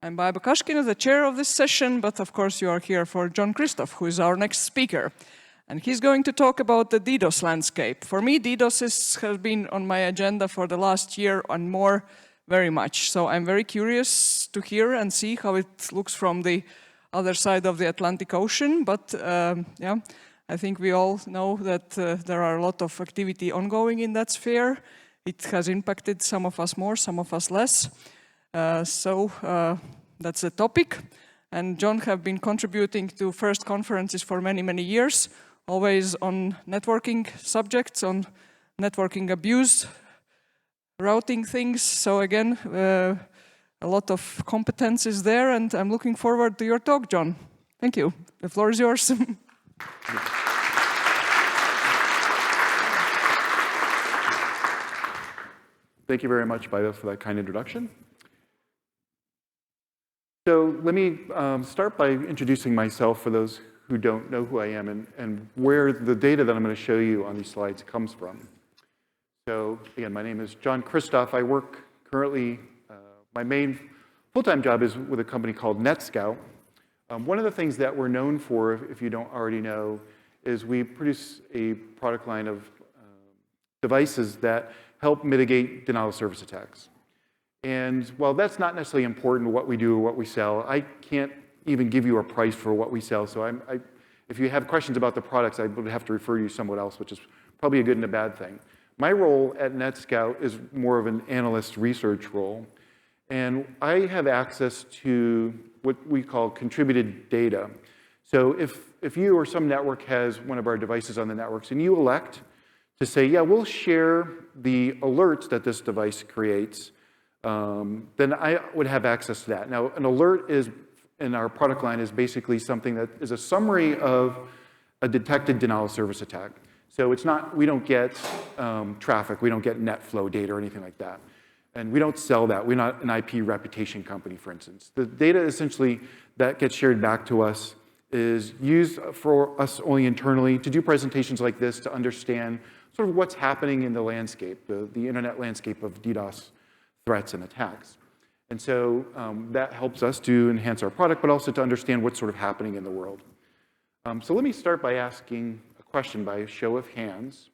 I'm Baiba Kashkina, the chair of this session, but of course you are here for John Kristoff, who is our next speaker. And he's going to talk about the DDoS landscape. For me, DDoS has been on my agenda for the last year and more very much. So I'm very curious to hear and see how it looks from the other side of the Atlantic Ocean. But yeah, I think we all know that there are a lot of activity ongoing in that sphere. It has impacted some of us more, some of us less. So that's the topic. And John have been contributing to FIRST conferences for many, many years, always on networking subjects, on networking abuse, routing things. So again, a lot of competences there, and I'm looking forward to your talk, John. Thank you. The floor is yours. Thank you very much, Baiba, for that kind introduction. So let me start by introducing myself for those who don't know who I am and where the data that I'm going to show you on these slides comes from. So again, my name is John Kristoff. I work currently, my main full-time job is with a company called NETSCOUT. One of the things that we're known for, if you don't already know, is we produce a product line of devices that help mitigate denial of service attacks. And while that's not necessarily important what we do or what we sell, I can't even give you a price for what we sell. So if you have questions about the products, I would have to refer you to someone else, which is probably a good and a bad thing. My role at NETSCOUT is more of an analyst research role. And I have access to what we call contributed data. So if you or some network has one of our devices on the networks and you elect to say, yeah, we'll share the alerts that this device creates, then I would have access to that. Now, an alert is, in our product line, is basically something that is a summary of a detected denial of service attack. So it's not, we don't get traffic, we don't get net flow data or anything like that. And we don't sell that. We're not an IP reputation company, for instance. The data essentially that gets shared back to us is used for us only internally to do presentations like this to understand sort of what's happening in the landscape, the internet landscape of DDoS threats and attacks. And so that helps us to enhance our product, but also to understand what's sort of happening in the world. So let me start by asking a question by a show of hands.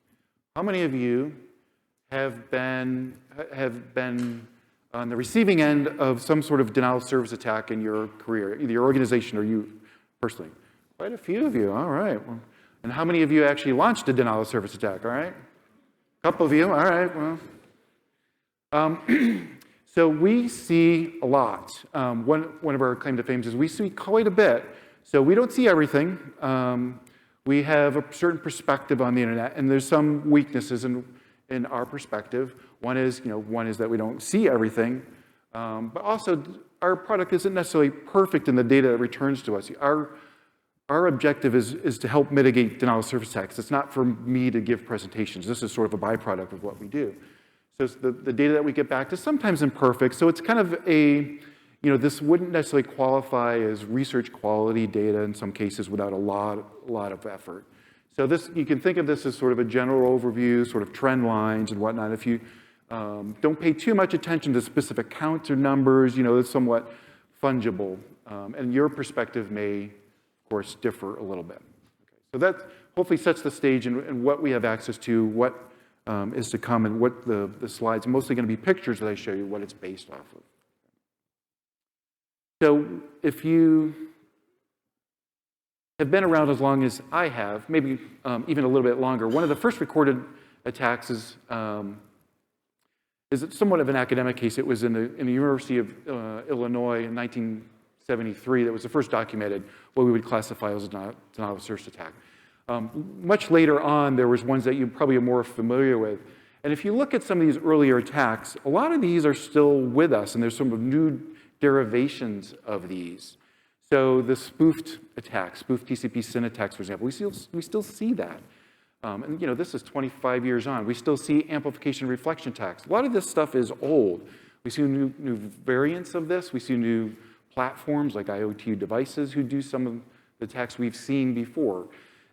How many of you have been on the receiving end of some sort of denial of service attack in your career, either your organization or you personally? Quite a few of you, all right. And how many of you actually launched a denial of service attack, all right? A couple of you, all right, well. So we see a lot. One of our claim to fame is we see quite a bit. So we don't see everything. We have a certain perspective on the internet, and there's some weaknesses in our perspective. One is that we don't see everything, but also our product isn't necessarily perfect in the data it returns to us. Our objective is to help mitigate denial of service attacks. It's not for me to give presentations. This is sort of a byproduct of what we do. So the data that we get back is sometimes imperfect. So it's kind of a, this wouldn't necessarily qualify as research quality data in some cases without a lot of effort. So you can think of this as sort of a general overview, sort of trend lines and whatnot. If you don't pay too much attention to specific counts or numbers, it's somewhat fungible. And your perspective may, of course, differ a little bit. Okay. So that hopefully sets the stage and what we have access to, what is to come, and what the slides are mostly going to be pictures that I show you what it's based off of. So if you have been around as long as I have, maybe even a little bit longer, one of the first recorded attacks is somewhat of an academic case. It was in the University of Illinois in 1973 that was the first documented what we would classify as a denial of service attack. Much later on, there was ones that you probably are more familiar with. And if you look at some of these earlier attacks, a lot of these are still with us, and there's some new derivations of these. So the spoofed attacks, spoofed TCP SYN attacks, for example, we still see that. And this is 25 years on. We still see amplification reflection attacks. A lot of this stuff is old. We see new variants of this. We see new platforms like IoT devices who do some of the attacks we've seen before.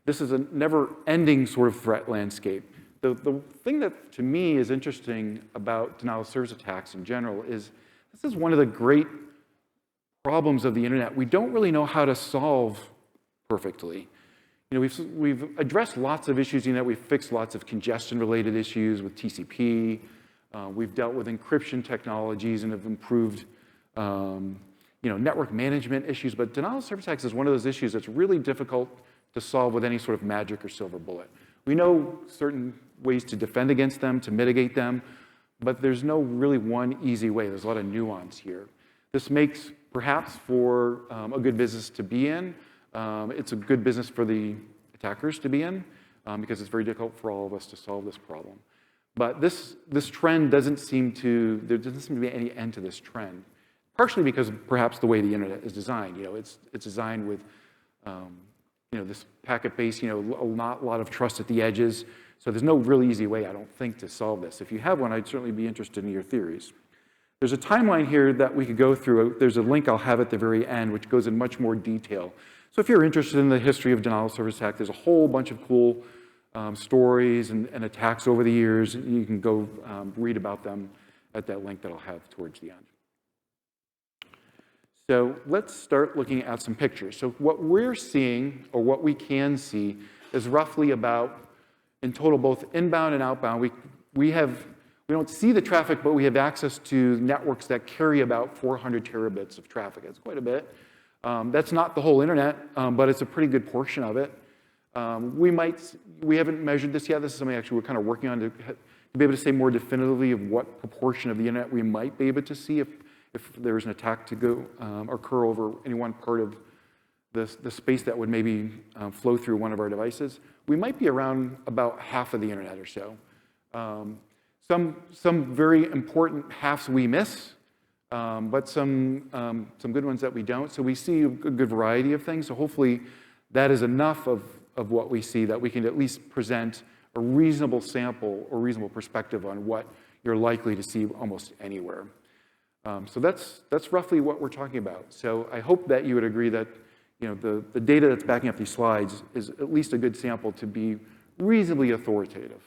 This is a never-ending sort of threat landscape. The thing that, to me, is interesting about denial of service attacks in general is this is one of the great problems of the internet we don't really know how to solve perfectly. You know, we've addressed lots of issues. You know, we've fixed lots of congestion-related issues with TCP. We've dealt with encryption technologies and have improved, you know, network management issues. But denial of service attacks is one of those issues that's really difficult to solve with any sort of magic or silver bullet. We know certain ways to defend against them, to mitigate them, but there's no really one easy way. There's a lot of nuance here. This makes perhaps for a good business to be in. It's a good business for the attackers to be in because it's very difficult for all of us to solve this problem. But this trend there doesn't seem to be any end to this trend, partially because perhaps the way the internet is designed. You know, it's designed with, you know, this packet base, you know, not a lot of trust at the edges. So there's no really easy way, I don't think, to solve this. If you have one, I'd certainly be interested in your theories. There's a timeline here that we could go through. There's a link I'll have at the very end, which goes in much more detail. So if you're interested in the history of denial of service attack, there's a whole bunch of cool stories and attacks over the years. You can go read about them at that link that I'll have towards the end. So let's start looking at some pictures. So what we're seeing, or what we can see, is roughly about, in total, both inbound and outbound. We don't see the traffic, but we have access to networks that carry about 400 terabits of traffic. That's quite a bit. That's not the whole internet, but it's a pretty good portion of it. We haven't measured this yet. This is something actually we're kind of working on to be able to say more definitively of what proportion of the internet we might be able to see if there's an attack to go occur over any one part of the space that would maybe flow through one of our devices. We might be around about half of the internet or so. Some very important halves we miss, but some good ones that we don't. So we see a good variety of things. So hopefully that is enough of what we see that we can at least present a reasonable sample or reasonable perspective on what you're likely to see almost anywhere. So that's roughly what we're talking about. So I hope that you would agree that, you know, the data that's backing up these slides is at least a good sample to be reasonably authoritative.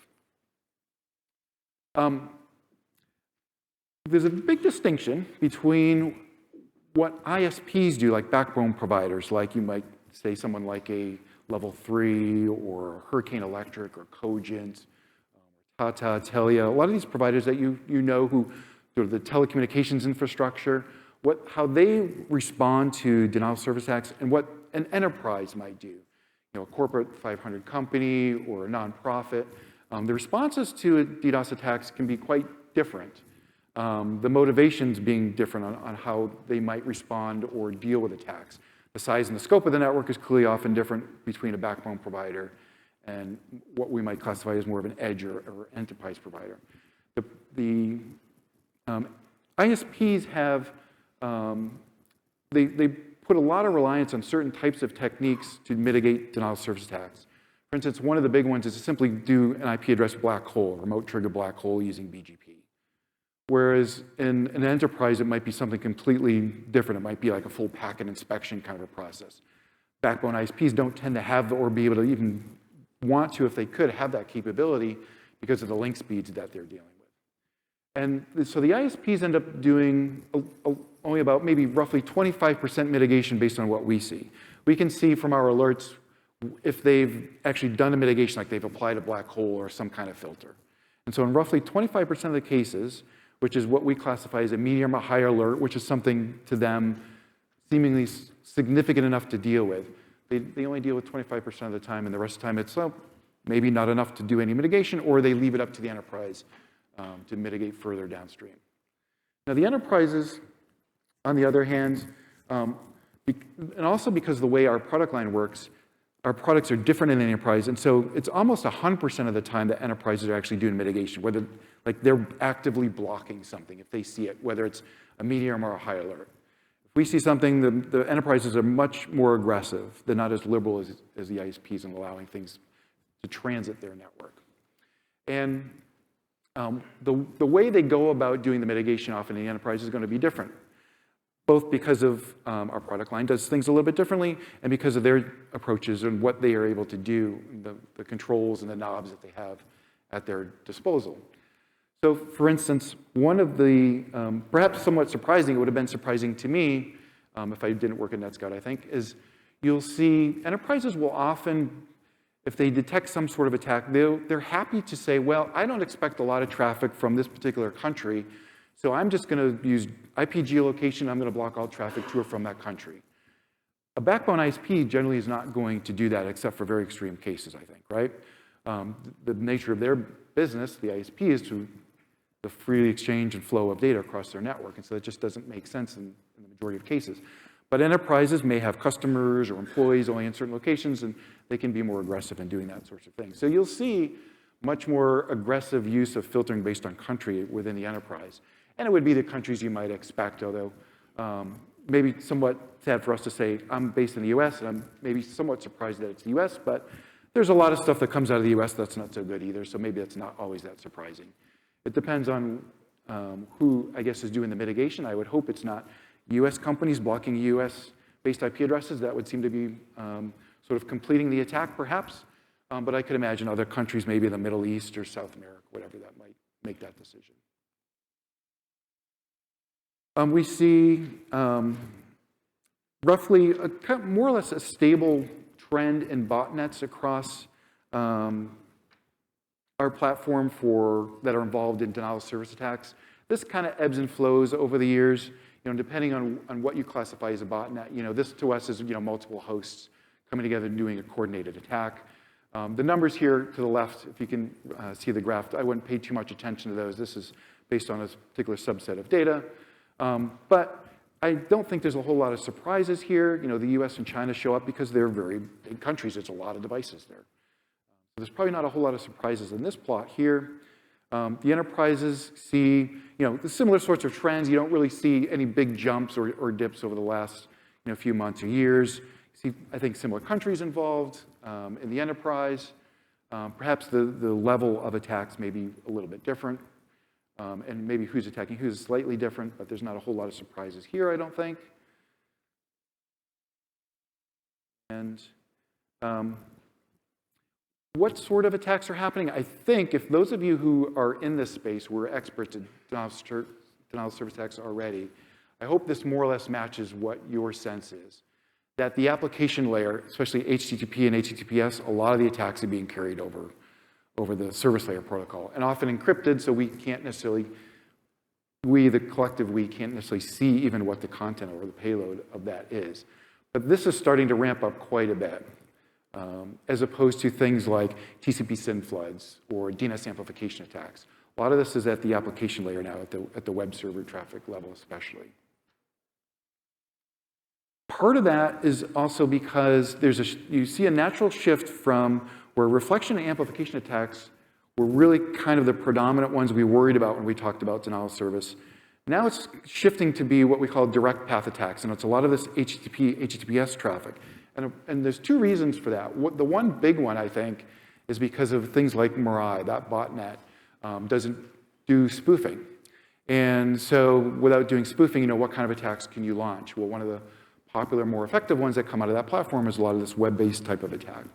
There's a big distinction between what ISPs do, like backbone providers, like you might say someone like a Level 3 or Hurricane Electric or Cogent, Tata, Telia, a lot of these providers that you know who sort of the telecommunications infrastructure, how they respond to denial of service attacks and what an enterprise might do. You know, a corporate 500 company or a nonprofit. The responses to DDoS attacks can be quite different. The motivations being different on how they might respond or deal with attacks. The size and the scope of the network is clearly often different between a backbone provider and what we might classify as more of an edge or enterprise provider. The ISPs have, they put a lot of reliance on certain types of techniques to mitigate denial of service attacks. For instance, one of the big ones is to simply do an IP address black hole, remote trigger black hole using BGP. Whereas in an enterprise, it might be something completely different. It might be like a full packet inspection kind of a process. Backbone ISPs don't tend to have or be able to even want to, if they could, have that capability because of the link speeds that they're dealing with. And so the ISPs end up doing only about maybe roughly 25% mitigation based on what we see. We can see from our alerts if they've actually done a mitigation, like they've applied a black hole or some kind of filter. And so in roughly 25% of the cases, which is what we classify as a medium or high alert, which is something to them seemingly significant enough to deal with, they only deal with 25% of the time, and the rest of the time it's maybe not enough to do any mitigation, or they leave it up to the enterprise to mitigate further downstream. Now the enterprises, on the other hand, and also because of the way our product line works, our products are different in the enterprise, and so it's almost 100% of the time that enterprises are actually doing mitigation, whether like they're actively blocking something if they see it, whether it's a medium or a high alert. If we see something, the enterprises are much more aggressive. They're not as liberal as the ISPs in allowing things to transit their network. And the way they go about doing the mitigation often in the enterprise is going to be different, both because of our product line does things a little bit differently and because of their approaches and what they are able to do, the controls and the knobs that they have at their disposal. So for instance, one of the, perhaps somewhat surprising, it would have been surprising to me, if I didn't work at NETSCOUT, I think, is you'll see enterprises will often, if they detect some sort of attack, they're happy to say, well, I don't expect a lot of traffic from this particular country, so I'm just going to use IP geolocation. I'm going to block all traffic to or from that country. A backbone ISP generally is not going to do that except for very extreme cases, I think, right? The nature of their business, the ISP, is to the free exchange and flow of data across their network, and so that just doesn't make sense in the majority of cases. But enterprises may have customers or employees only in certain locations, and they can be more aggressive in doing that sorts of things. So you'll see much more aggressive use of filtering based on country within the enterprise. And it would be the countries you might expect, although maybe somewhat sad for us to say, I'm based in the US, and I'm maybe somewhat surprised that it's the US, but there's a lot of stuff that comes out of the US that's not so good either, so maybe it's not always that surprising. It depends on who, I guess, is doing the mitigation. I would hope it's not US companies blocking US-based IP addresses. That would seem to be sort of completing the attack, perhaps. But I could imagine other countries, maybe in the Middle East or South America, whatever that might make that decision. We see roughly more or less a stable trend in botnets across our platform that are involved in denial of service attacks. This kind of ebbs and flows over the years, depending on what you classify as a botnet. This to us is multiple hosts coming together and doing a coordinated attack. The numbers here to the left, if you can see the graph, I wouldn't pay too much attention to those. This is based on a particular subset of data. But I don't think there's a whole lot of surprises here. The US and China show up because they're very big countries. There's a lot of devices there. There's probably not a whole lot of surprises in this plot here. The enterprises see, the similar sorts of trends. You don't really see any big jumps or dips over the last, few months or years. You see, I think, similar countries involved in the enterprise. Perhaps the level of attacks may be a little bit different. And maybe who's attacking who's slightly different, but there's not a whole lot of surprises here, I don't think. And what sort of attacks are happening? I think if those of you who are in this space were experts in denial of service attacks already, I hope this more or less matches what your sense is. That the application layer, especially HTTP and HTTPS, a lot of the attacks are being carried over the service layer protocol, and often encrypted, so we can't necessarily, the collective we can't necessarily see even what the content or the payload of that is. But this is starting to ramp up quite a bit, as opposed to things like TCP SYN floods or DNS amplification attacks. A lot of this is at the application layer now, at the web server traffic level especially. Part of that is also because you see a natural shift from where reflection and amplification attacks were really kind of the predominant ones we worried about when we talked about denial of service. Now it's shifting to be what we call direct path attacks, and it's a lot of this HTTP, HTTPS traffic. And there's two reasons for that. The one big one, I think, is because of things like Mirai, that botnet doesn't do spoofing. And so without doing spoofing, what kind of attacks can you launch? Well, one of the popular, more effective ones that come out of that platform is a lot of this web-based type of attack.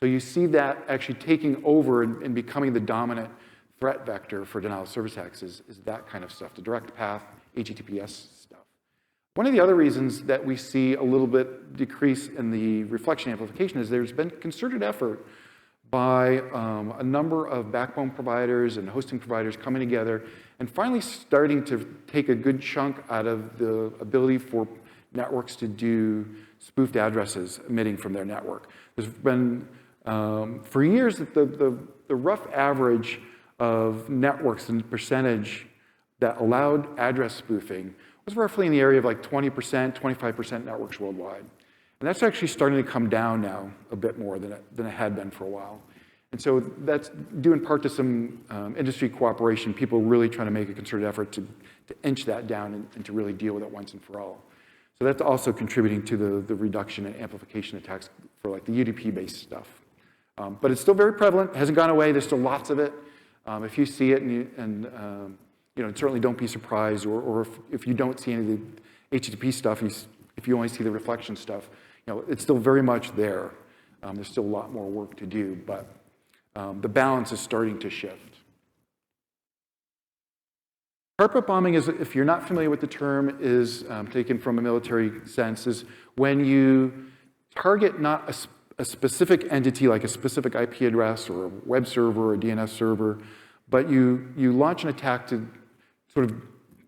So you see that actually taking over and becoming the dominant threat vector for denial of service attacks is that kind of stuff, the direct path, HTTPS stuff. One of the other reasons that we see a little bit decrease in the reflection amplification is there's been concerted effort by a number of backbone providers and hosting providers coming together and finally starting to take a good chunk out of the ability for networks to do spoofed addresses emitting from their network. There's been, for years, the rough average of networks and percentage that allowed address spoofing was roughly in the area of like 20%, 25% networks worldwide. And that's actually starting to come down now a bit more than it had been for a while. And so that's due in part to some industry cooperation, people really trying to make a concerted effort to inch that down and to really deal with it once and for all. So that's also contributing to the reduction in amplification attacks for like the UDP-based stuff. But it's still very prevalent, it hasn't gone away, there's still lots of it. If you see it and certainly don't be surprised, or if you don't see any of the HTTP stuff, if you only see the reflection stuff, it's still very much there. There's still a lot more work to do, but the balance is starting to shift. Carpet bombing is, if you're not familiar with the term, is taken from a military sense, is when you target not a specific entity like a specific IP address or a web server or a DNS server, but you launch an attack to sort of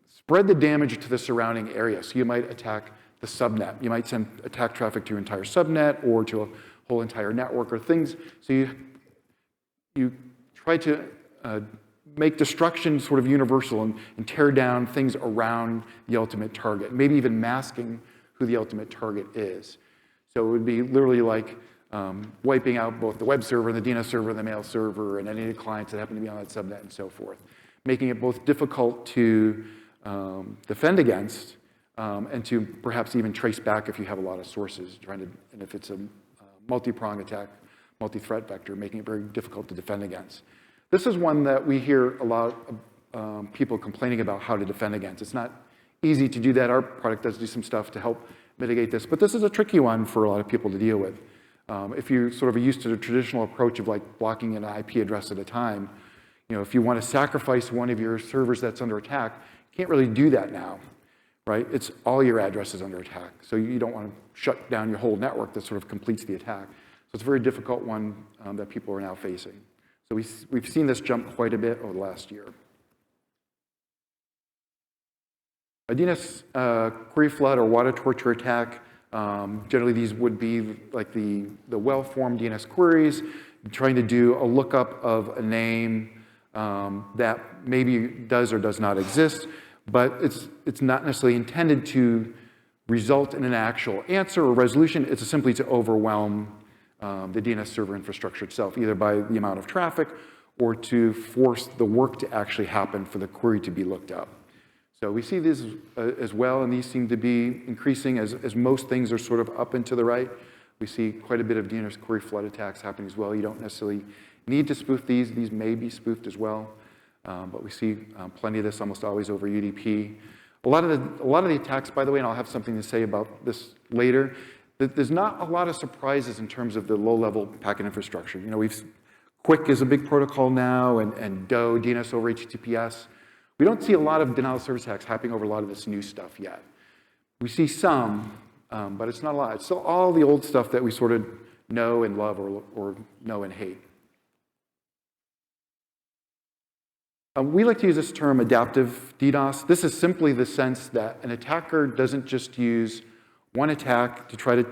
spread the damage to the surrounding area. So you might attack the subnet. You might send attack traffic to your entire subnet or to a whole entire network or things. So you try to make destruction sort of universal and tear down things around the ultimate target, maybe even masking who the ultimate target is. So it would be literally like wiping out both the web server, the DNS server, the mail server, and any of the clients that happen to be on that subnet and so forth, making it both difficult to defend against and to perhaps even trace back if you have a lot of sources, and if it's a multi-pronged attack, multi-threat vector, making it very difficult to defend against. This is one that we hear a lot of people complaining about how to defend against. It's not easy to do that. Our product does do some stuff to help mitigate this, but this is a tricky one for a lot of people to deal with. If you're sort of used to the traditional approach of like blocking an IP address at a time, if you want to sacrifice one of your servers that's under attack, you can't really do that now, right? It's all your addresses under attack. So you don't want to shut down your whole network that sort of completes the attack. So it's a very difficult one that people are now facing. So we've seen this jump quite a bit over the last year. A DNS query flood or water torture attack, generally these would be like the well-formed DNS queries, trying to do a lookup of a name that maybe does or does not exist, but it's not necessarily intended to result in an actual answer or resolution. It's simply to overwhelm the DNS server infrastructure itself, either by the amount of traffic or to force the work to actually happen for the query to be looked up. So we see these as well, and these seem to be increasing as most things are sort of up and to the right. We see quite a bit of DNS query flood attacks happening as well. You don't necessarily need to spoof these. These may be spoofed as well, but we see plenty of this almost always over UDP. A lot of the attacks, by the way, and I'll have something to say about this later, there's not a lot of surprises in terms of the low-level packet infrastructure. QUIC is a big protocol now, and DO, DNS over HTTPS. We don't see a lot of denial of service attacks happening over a lot of this new stuff yet. We see some, but it's not a lot. It's still all the old stuff that we sort of know and love or know and hate. We like to use this term adaptive DDoS. This is simply the sense that an attacker doesn't just use one attack to try to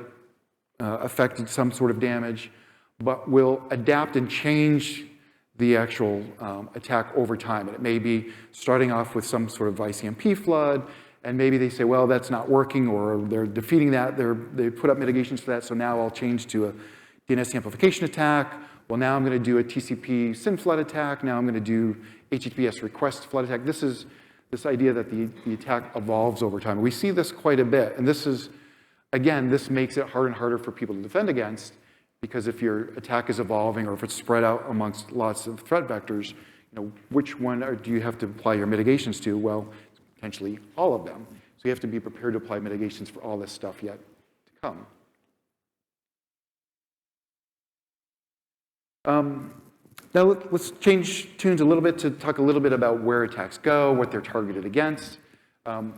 affect some sort of damage, but will adapt and change the actual attack over time. And it may be starting off with some sort of ICMP flood, and maybe they say, well, that's not working, or they're defeating that, they put up mitigations for that, so now I'll change to a DNS amplification attack. Well, now I'm going to do a TCP SYN flood attack. Now I'm going to do HTTPS request flood attack. This is this idea that the attack evolves over time. We see this quite a bit, and this is, again, this makes it harder and harder for people to defend against, because if your attack is evolving or if it's spread out amongst lots of threat vectors, which one do you have to apply your mitigations to? Well, potentially all of them. So you have to be prepared to apply mitigations for all this stuff yet to come. Now let's change tunes a little bit to talk a little bit about where attacks go, what they're targeted against. A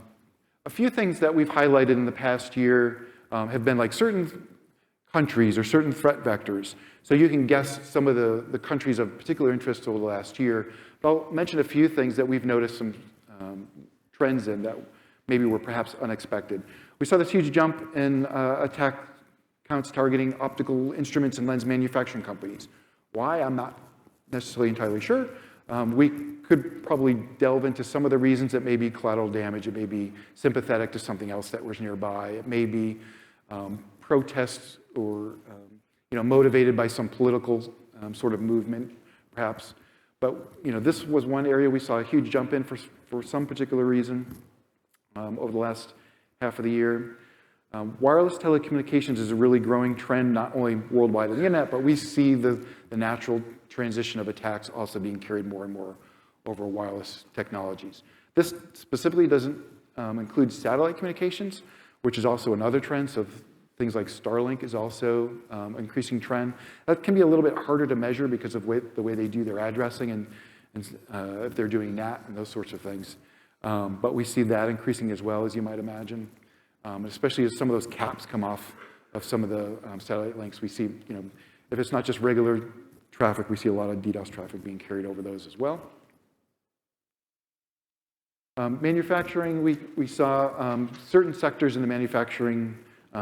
few things that we've highlighted in the past year have been like certain countries or certain threat vectors. So you can guess some of the countries of particular interest over the last year. But I'll mention a few things that we've noticed some trends in that maybe were perhaps unexpected. We saw this huge jump in attack counts targeting optical instruments and lens manufacturing companies. Why? I'm not necessarily entirely sure. We could probably delve into some of the reasons. It may be collateral damage. It may be sympathetic to something else that was nearby. It may be protests or motivated by some political sort of movement, perhaps. But this was one area we saw a huge jump in for some particular reason over the last half of the year. Wireless telecommunications is a really growing trend, not only worldwide on the internet, but we see the natural transition of attacks also being carried more and more over wireless technologies. This specifically doesn't include satellite communications, which is also another trend. So things like Starlink is also an increasing trend. That can be a little bit harder to measure because of the way they do their addressing and if they're doing NAT and those sorts of things. But we see that increasing as well, as you might imagine, especially as some of those caps come off of some of the satellite links. We see, if it's not just regular traffic, we see a lot of DDoS traffic being carried over those as well. Manufacturing, we saw certain sectors in the manufacturing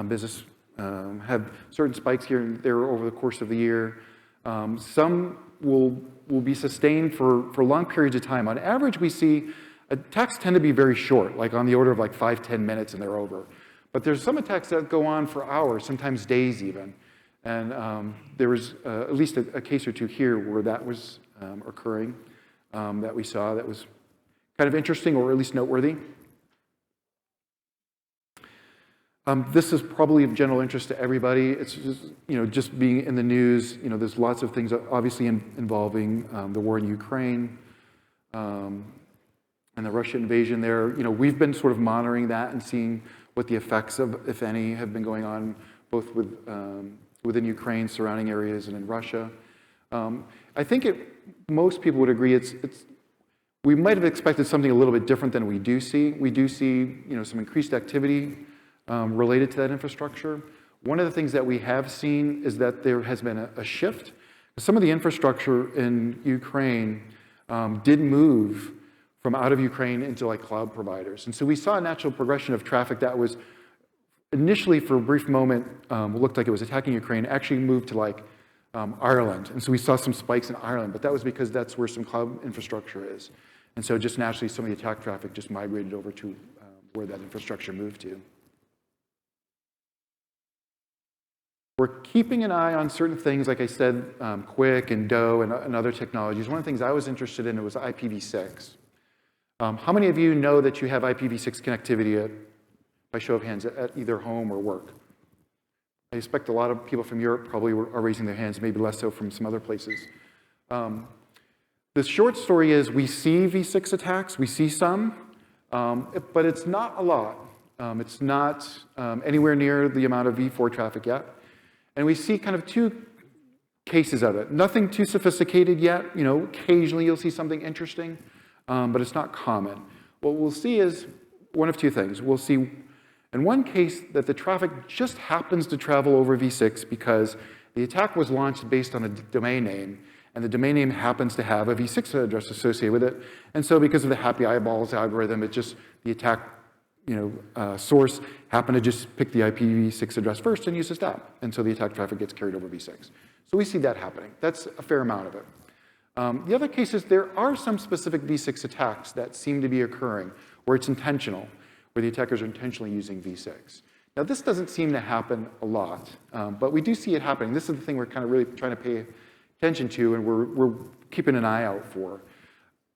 business have certain spikes here and there over the course of the year. Some will be sustained for long periods of time. On average, we see attacks tend to be very short, like on the order of like 5–10 minutes and they're over. But there's some attacks that go on for hours, sometimes days even. And there was at least a case or two here where that was occurring that we saw that was kind of interesting or at least noteworthy. This is probably of general interest to everybody. It's just, just being in the news, there's lots of things obviously involving the war in Ukraine and the Russian invasion there. We've been sort of monitoring that and seeing what the effects of, if any, have been going on both within Ukraine, surrounding areas, and in Russia. I think most people would agree we might have expected something a little bit different than we do see. We do see, some increased activity related to that infrastructure. One of the things that we have seen is that there has been a shift. Some of the infrastructure in Ukraine did move from out of Ukraine into like cloud providers. And so we saw a natural progression of traffic that was initially, for a brief moment, looked like it was attacking Ukraine, actually moved to like Ireland. And so we saw some spikes in Ireland, but that was because that's where some cloud infrastructure is. And so just naturally, some of the attack traffic just migrated over to where that infrastructure moved to. We're keeping an eye on certain things, like I said, QUIC and DOE and other technologies. One of the things I was interested in was IPv6. How many of you know that you have IPv6 connectivity by show of hands, at either home or work? I expect a lot of people from Europe probably are raising their hands, maybe less so from some other places. The short story is we see v6 attacks, we see some, but it's not a lot. It's not anywhere near the amount of v4 traffic yet. And we see kind of two cases of it. Nothing too sophisticated yet. Occasionally you'll see something interesting, but it's not common. What we'll see is one of two things. We'll see in one case that the traffic just happens to travel over v6 because the attack was launched based on a domain name, and the domain name happens to have a v6 address associated with it. And so because of the happy eyeballs algorithm, the attack source happened to just pick the IPv6 address first and use a step. And so the attack traffic gets carried over v6. So we see that happening. That's a fair amount of it. The other case is there are some specific v6 attacks that seem to be occurring where it's intentional, where the attackers are intentionally using v6. Now this doesn't seem to happen a lot, but we do see it happening. This is the thing we're kind of really trying to pay attention to and we're keeping an eye out for.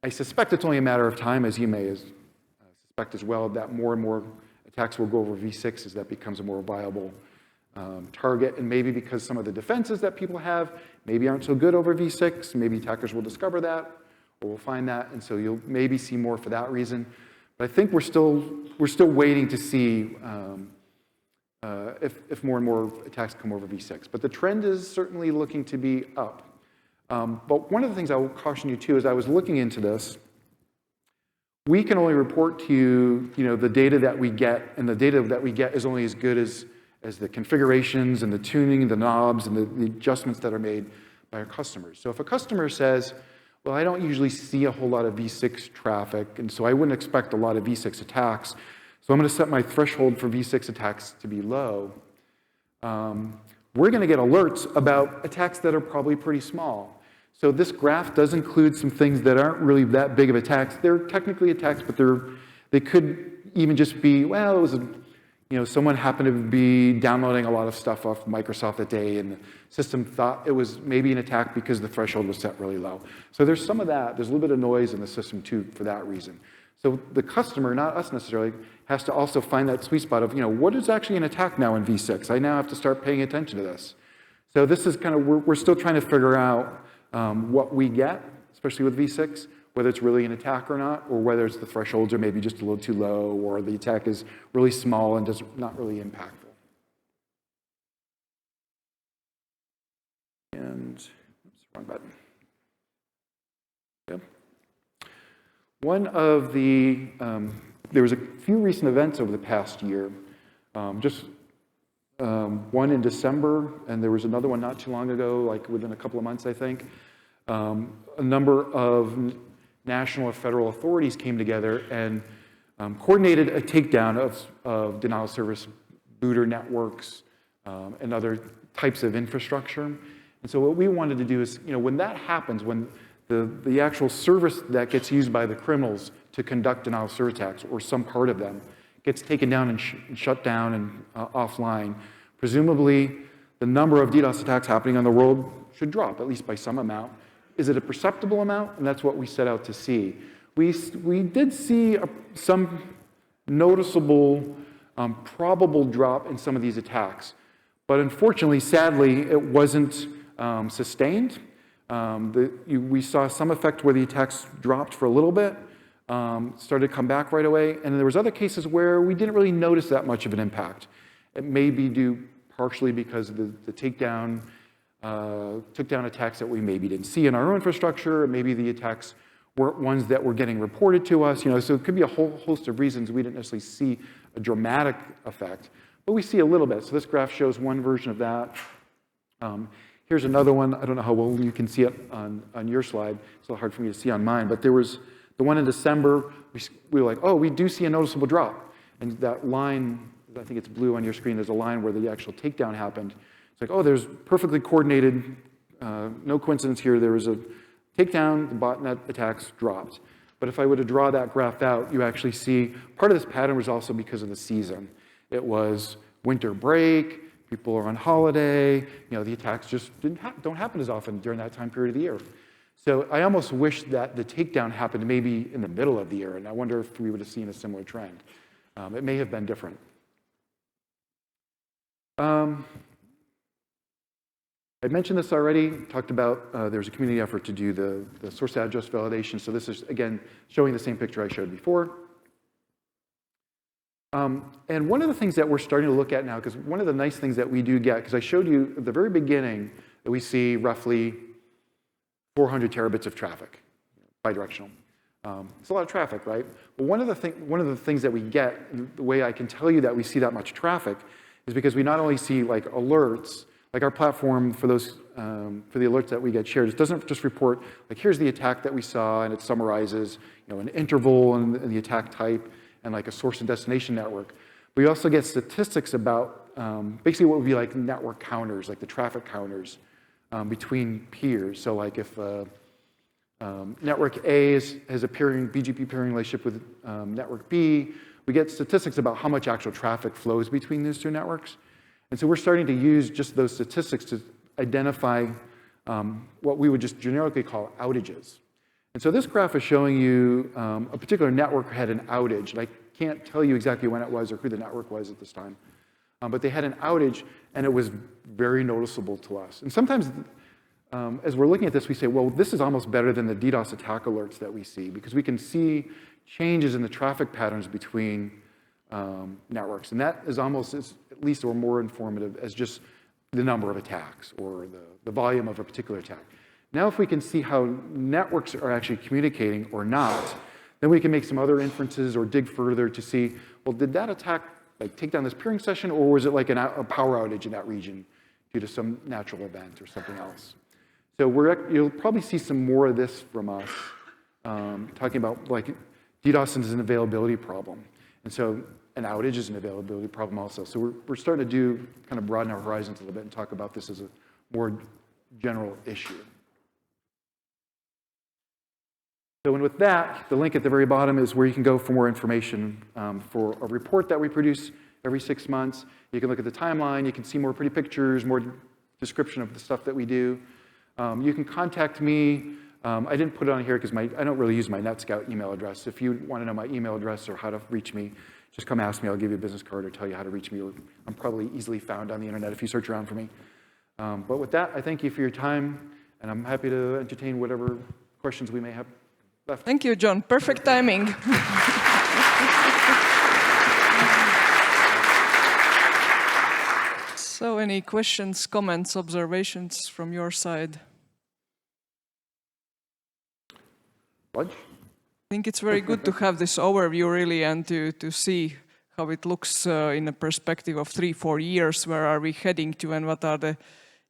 I suspect it's only a matter of time, as you may suspect as well, that more and more attacks will go over v6 as that becomes a more viable target. And maybe because some of the defenses that people have maybe aren't so good over v6, maybe attackers will discover that or will find that. And so you'll maybe see more for that reason. But I think we're still waiting to see if more and more attacks come over v6. But the trend is certainly looking to be up. But one of the things I will caution you too is I was looking into this. We can only report to you, the data that we get, and the data that we get is only as good as the configurations and the tuning, the knobs, and the adjustments that are made by our customers. So if a customer says, well, I don't usually see a whole lot of v6 traffic, and so I wouldn't expect a lot of v6 attacks, so I'm going to set my threshold for v6 attacks to be low, we're going to get alerts about attacks that are probably pretty small. So this graph does include some things that aren't really that big of attacks. They're technically attacks, but they could even just be, well, it was someone happened to be downloading a lot of stuff off Microsoft that day, and the system thought it was maybe an attack because the threshold was set really low. So there's some of that. There's a little bit of noise in the system too for that reason. So the customer, not us necessarily, has to also find that sweet spot of, what is actually an attack now in v6? I now have to start paying attention to this. So this is kind of, we're still trying to figure out what we get, especially with v6, whether it's really an attack or not, or whether it's the thresholds are maybe just a little too low, or the attack is really small and not really impactful. And, oops, wrong button. Yep. One of the, there was a few recent events over the past year, just one in December, and there was another one not too long ago, like within a couple of months, I think. A number of national or federal authorities came together and coordinated a takedown of denial of service booter networks and other types of infrastructure. And so what we wanted to do is, when that happens, when the actual service that gets used by the criminals to conduct denial of service attacks, or some part of them, gets taken down and shut down and offline, presumably the number of DDoS attacks happening on the world should drop, at least by some amount. Is it a perceptible amount? And that's what we set out to see. We did see some noticeable, probable drop in some of these attacks. But unfortunately, sadly, it wasn't sustained. We saw some effect where the attacks dropped for a little bit, started to come back right away, and there was other cases where we didn't really notice that much of an impact. It may be due partially because of the takedown, took down attacks that we maybe didn't see in our own infrastructure, or maybe the attacks weren't ones that were getting reported to us. So it could be a whole host of reasons we didn't necessarily see a dramatic effect, but we see a little bit. So this graph shows one version of that. Here's another one. I don't know how well you can see it on your slide. It's a little hard for me to see on mine, but there was the one in December. We were like, oh, we do see a noticeable drop. And that line, I think it's blue on your screen, there's a line where the actual takedown happened. It's like, oh, there's perfectly coordinated, no coincidence here. There was a takedown, the botnet attacks dropped. But if I were to draw that graph out, you actually see part of this pattern was also because of the season. It was winter break. People are on holiday, the attacks just don't happen as often during that time period of the year. So I almost wish that the takedown happened maybe in the middle of the year, and I wonder if we would have seen a similar trend. It may have been different. I mentioned this already, talked about there's a community effort to do the source address validation. So this is, again, showing the same picture I showed before. And one of the things that we're starting to look at now, because one of the nice things that we do get, because I showed you at the very beginning that we see roughly 400 terabits of traffic, bidirectional. It's a lot of traffic, right? But one of the things that we get, the way I can tell you that we see that much traffic, is because we not only see like alerts, like our platform for those for the alerts that we get shared, it doesn't just report like here's the attack that we saw, and it summarizes an interval and the attack type, and like a source and destination network. We also get statistics about basically what would be like network counters, like the traffic counters between peers. So like if network A has a BGP peering relationship with network B, we get statistics about how much actual traffic flows between these two networks. And so we're starting to use just those statistics to identify what we would just generically call outages. And so this graph is showing you a particular network had an outage. And I can't tell you exactly when it was or who the network was at this time. But they had an outage, and it was very noticeable to us. And sometimes, as we're looking at this, we say, well, this is almost better than the DDoS attack alerts that we see, because we can see changes in the traffic patterns between networks. And that is almost at least or more informative as just the number of attacks or the volume of a particular attack. Now, if we can see how networks are actually communicating or not, then we can make some other inferences or dig further to see, well, did that attack like take down this peering session, or was it like a power outage in that region due to some natural event or something else? So you'll probably see some more of this from us, talking about like DDoS is an availability problem. And so an outage is an availability problem also. So we're starting to kind of broaden our horizons a little bit and talk about this as a more general issue. So and with that, the link at the very bottom is where you can go for more information for a report that we produce every 6 months. You can look at the timeline. You can see more pretty pictures, more description of the stuff that we do. You can contact me. I didn't put it on here because I don't really use my NETSCOUT email address. If you want to know my email address or how to reach me, just come ask me. I'll give you a business card or tell you how to reach me. I'm probably easily found on the internet if you search around for me. But with that, I thank you for your time, and I'm happy to entertain whatever questions we may have left. Thank you, John. Perfect timing. So any questions, comments, observations from your side? Lunch? think it's very good to have this overview really and to see how it looks in a perspective of 3-4 years. Where are we heading to and what are the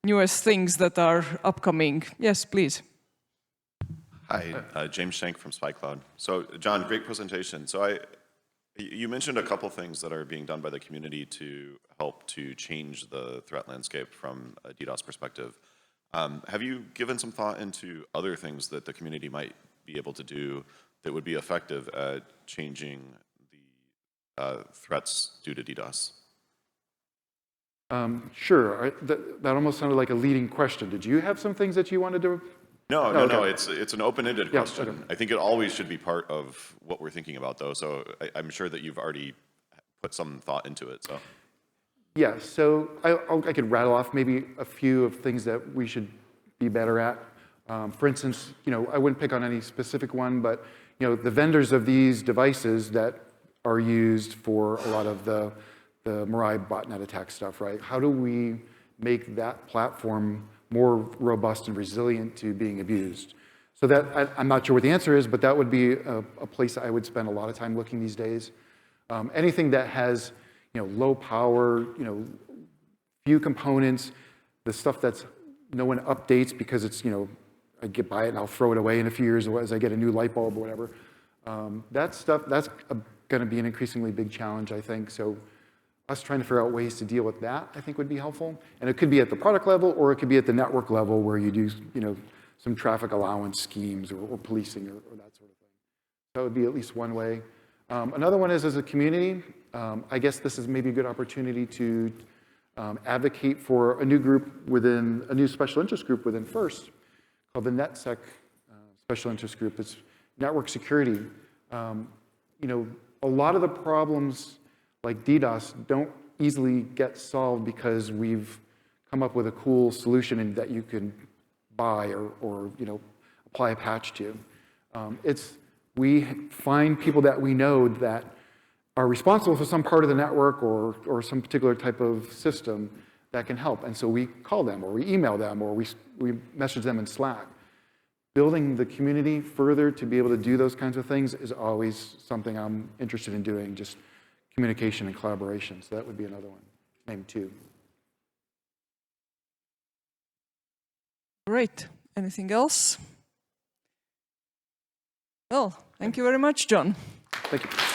newest things that are upcoming? Yes, please. Hi, James Shank from SpyCloud. So John, great presentation. So you mentioned a couple things that are being done by the community to help to change the threat landscape from a DDoS perspective. Have you given some thought into other things that the community might be able to do that would be effective at changing the threats due to DDoS? Sure. That almost sounded like a leading question. Did you have some things that you wanted to? No. It's an open-ended question. Okay. I think it always should be part of what we're thinking about, though. So I'm sure that you've already put some thought into it. So. Yeah. So I could rattle off maybe a few of things that we should be better at. For instance, I wouldn't pick on any specific one, but the vendors of these devices that are used for a lot of the Mirai botnet attack stuff, right? How do we make that platform more robust and resilient to being abused? So that, I'm not sure what the answer is, but that would be a place I would spend a lot of time looking these days. Anything that has, low power, few components, the stuff that's no one updates because it's, I get by it and I'll throw it away in a few years as I get a new light bulb or whatever. That stuff, that's going to be an increasingly big challenge, I think. So us trying to figure out ways to deal with that, I think would be helpful. And it could be at the product level, or it could be at the network level where you do, some traffic allowance schemes or policing or that sort of thing. That would be at least one way. Another one is as a community, I guess this is maybe a good opportunity to advocate for a new group within, a new special interest group within FIRST called the NetSec Special Interest Group. It's network security. A lot of the problems like DDoS don't easily get solved because we've come up with a cool solution that you can buy or apply a patch to. We find people that we know that are responsible for some part of the network or some particular type of system that can help. And so we call them or we email them or we message them in Slack. Building the community further to be able to do those kinds of things is always something I'm interested in doing, just communication and collaboration. So that would be another one, name 2. Great. Anything else? Well, thank you very much, John. Thank you.